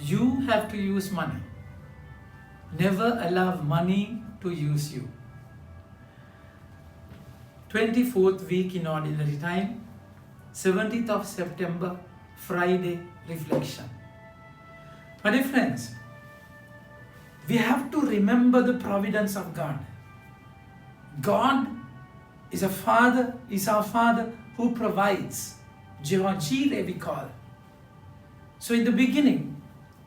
You have to use money. Never allow money to use you. 24th week in ordinary time, 17th of September, Friday reflection. My dear friends, we have to remember the providence of God. God is our Father who provides. Jehovah Jireh we call. So in the beginning,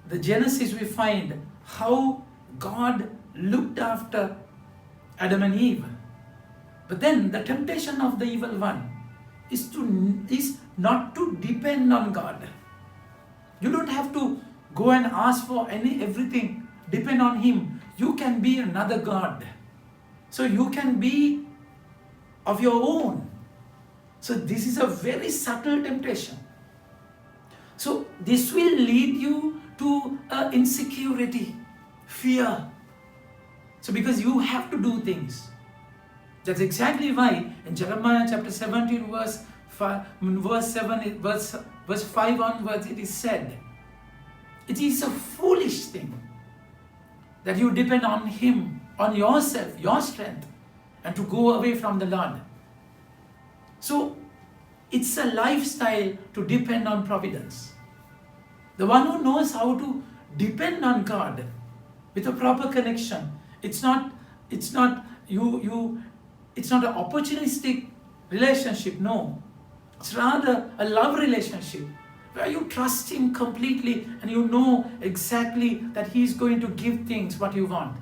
the Genesis, we find how God looked after Adam and Eve. But then the temptation of the evil one is not to depend on God. You don't have to go and ask for everything. Depend on Him. You can be another God. So you can be of your own. So this is a very subtle temptation. So this will lead you to insecurity, fear. So because you have to do things. That's exactly why in Jeremiah chapter 17 verse 5 onwards it is said, it is a foolish thing that you depend on Him, on yourself, your strength, and to go away from the Lord. So it's a lifestyle to depend on providence. The one who knows how to depend on God with a proper connection, it's not an opportunistic relationship, no. It's rather a love relationship where you trust Him completely and you know exactly that He is going to give things what you want.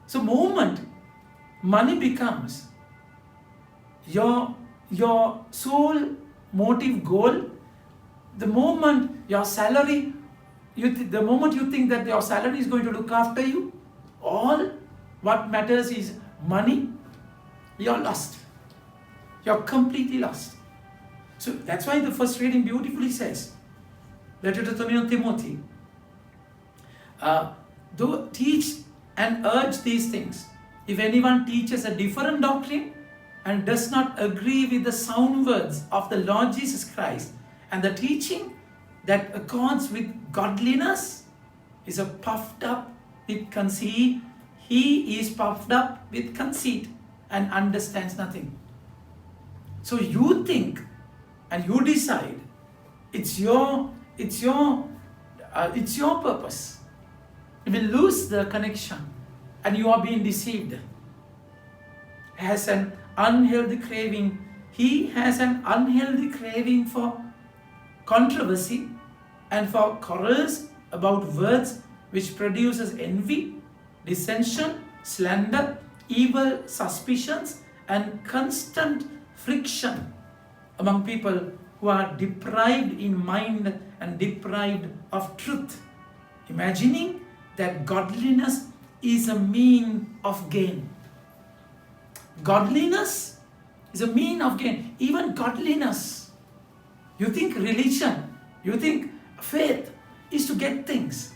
So moment money becomes your sole motive goal, the moment your salary, the moment you think that your salary is going to look after you, all what matters is money, you're lost. You're completely lost. So that's why the first reading beautifully says, letter to Timothy, though teach and urge these things. If anyone teaches a different doctrine and does not agree with the sound words of the Lord Jesus Christ and the teaching that accords with godliness, is a puffed up with conceit. He is puffed up with conceit and understands nothing. So you think and you decide it's your purpose. You will lose the connection and you are being deceived. Has an unhealthy craving. He has an unhealthy craving for controversy and for quarrels about words, which produces envy, dissension, slander, evil suspicions, and constant friction among people who are deprived in mind and deprived of truth, imagining that godliness is a mean of gain. Godliness is a mean of gain. Even godliness. You think religion, you think faith is to get things.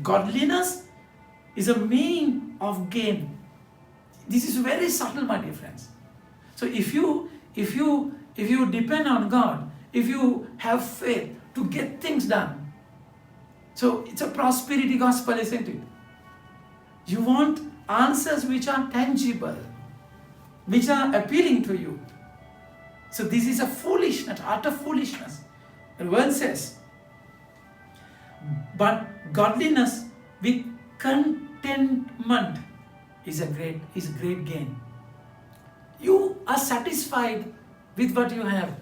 Godliness is a mean of gain. This is very subtle, my dear friends. So if you depend on God, if you have faith to get things done, so it's a prosperity gospel, isn't it? You want answers which are tangible, which are appealing to you. So this is a foolishness, utter foolishness. The word says, but godliness with contentment is a great gain. You are satisfied with what you have.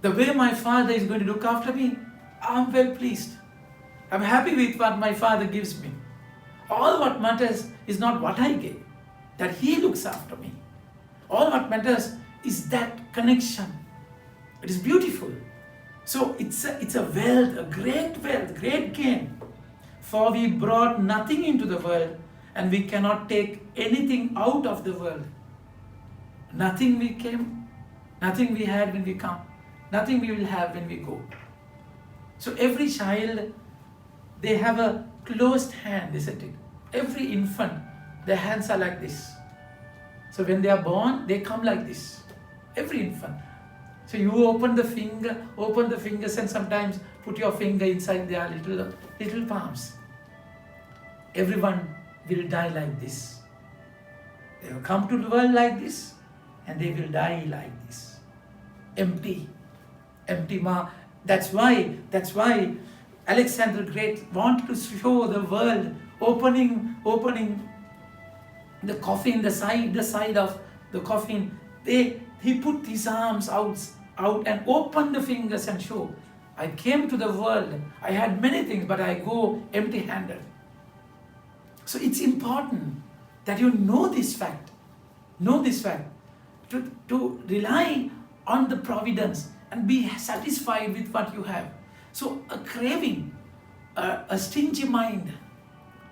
The way my Father is going to look after me, I'm well pleased. I'm happy with what my Father gives me. All what matters is not what I get, that He looks after me. All what matters is that connection. It is beautiful. So it's a wealth, a great gain. For we brought nothing into the world, and we cannot take anything out of the world. Nothing we came, nothing we had when we come, nothing we will have when we go. So every child, they have a closed hand, isn't it? Every infant, their hands are like this. So when they are born, they come like this. Every infant. So you open the fingers and sometimes put your finger inside their little palms. Everyone will die like this. They will come to the world like this and they will die like this. Empty. That's why Alexander the Great wanted to show the world, opening the coffin, the side of the coffin. He put his arms out and opened the fingers and showed, I came to the world, I had many things, but I go empty-handed. So it's important that you know this fact, to rely on the providence and be satisfied with what you have. So a craving, a stingy mind,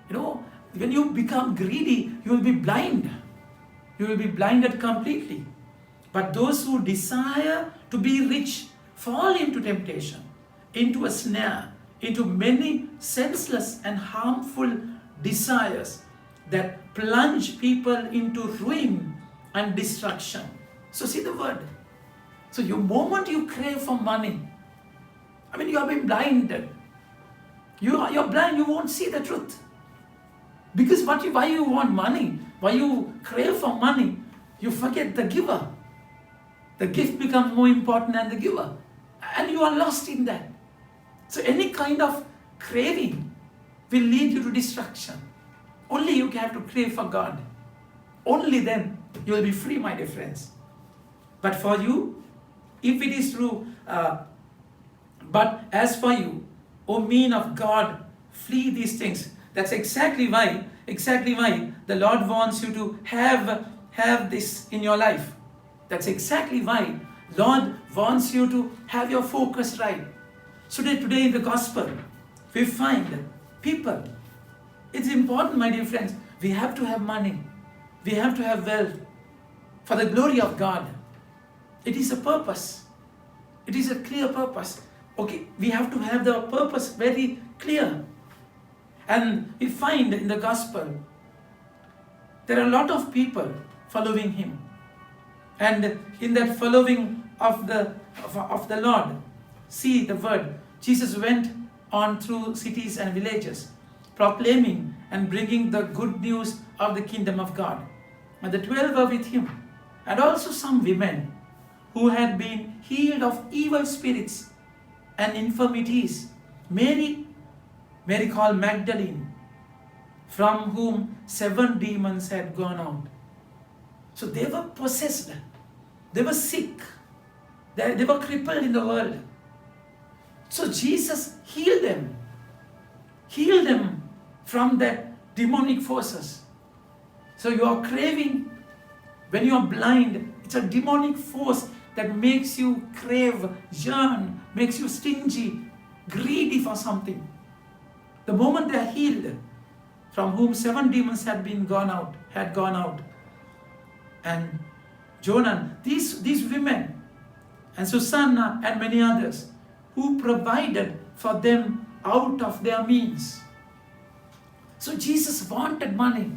when you become greedy, you will be blind. You will be blinded completely. But those who desire to be rich fall into temptation, into a snare, into many senseless and harmful desires that plunge people into ruin and destruction. So see the word. So the moment you crave for money, you have been blinded. You're blind, you won't see the truth. Because why you want money, why you crave for money, you forget the giver. The gift becomes more important than the giver. And you are lost in that. So any kind of craving will lead you to destruction. Only you have to crave for God. Only then you will be free, my dear friends. But for you, if it is true, but as for you, O men of God, flee these things. That's exactly why the Lord wants you to have this in your life. That's exactly why Lord wants you to have your focus right. So today in the gospel, we find people. It's important, my dear friends. We have to have money. We have to have wealth for the glory of God. It is a purpose. It is a clear purpose. Okay, we have to have the purpose very clear. And we find in the gospel, there are a lot of people following him. And in that following of the Lord, see the word, Jesus went on through cities and villages, proclaiming and bringing the good news of the kingdom of God. And the 12 were with him, and also some women who had been healed of evil spirits and infirmities. Mary called Magdalene, from whom 7 demons had gone out. So they were possessed, they were sick, they were crippled in the world. So Jesus healed them from that demonic forces. So you are craving, when you are blind, it's a demonic force that makes you crave, yearn, makes you stingy, greedy for something. The moment they are healed, from whom 7 demons had gone out, and Jonan, these women, and Susanna and many others, who provided for them out of their means. So Jesus wanted money.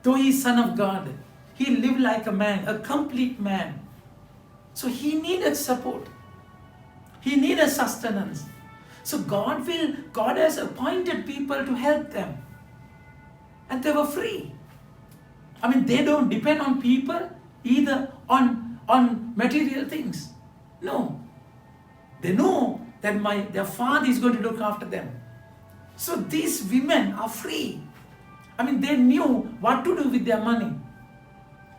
Though he is Son of God, he lived like a man, a complete man. So he needed support. He needed sustenance. So God has appointed people to help them. And they were free. They don't depend on people, either on material things. No. They know that their Father is going to look after them. So these women are free. They knew what to do with their money.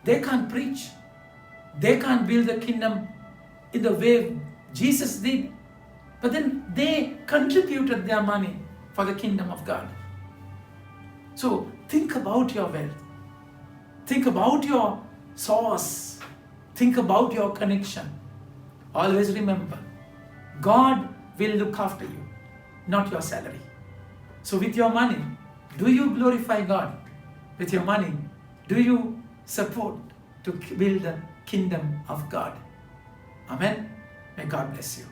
They can't preach. They can't build the kingdom in the way Jesus did. But then they contributed their money for the kingdom of God. So think about your wealth. Think about your source. Think about your connection. Always remember, God will look after you, not your salary. So with your money, do you glorify God? With your money, do you support to build the kingdom of God? Amen. May God bless you.